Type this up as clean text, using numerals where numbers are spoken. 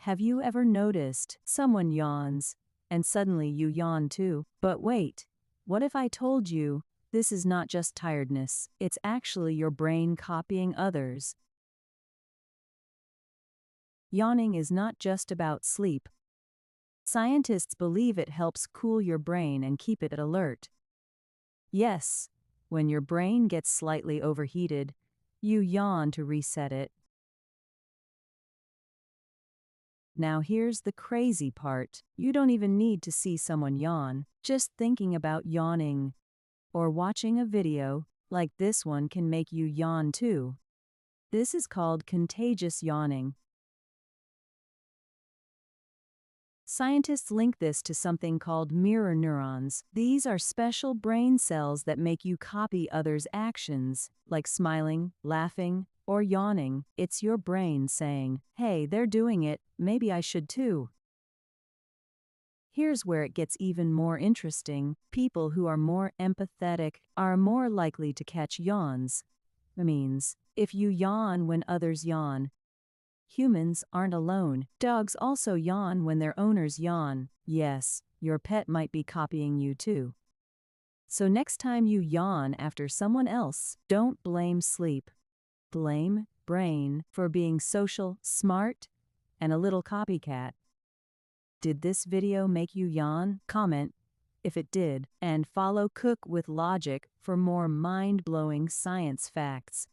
Have you ever noticed someone yawns, and suddenly you yawn too? But wait, what if I told you this is not just tiredness, it's actually your brain copying others? Yawning is not just about sleep. Scientists believe it helps cool your brain and keep it alert. Yes, when your brain gets slightly overheated, you yawn to reset it. Now here's the crazy part. You don't even need to see someone yawn. Just thinking about yawning or watching a video like this one can make you yawn too. This is called contagious yawning. Scientists link this to something called mirror neurons. These are special brain cells that make you copy others' actions, like smiling, laughing, or yawning. It's your brain saying, "Hey, they're doing it, maybe I should too." Here's where it gets even more interesting. People who are more empathetic are more likely to catch yawns. That means, if you yawn when others yawn, humans aren't alone. Dogs also yawn when their owners yawn. Yes, your pet might be copying you too. So next time you yawn after someone else, don't blame sleep. Blame brain for being social, smart, and a little copycat. Did this video make you yawn? Comment if it did, and follow Cook with Logic for more mind-blowing science facts.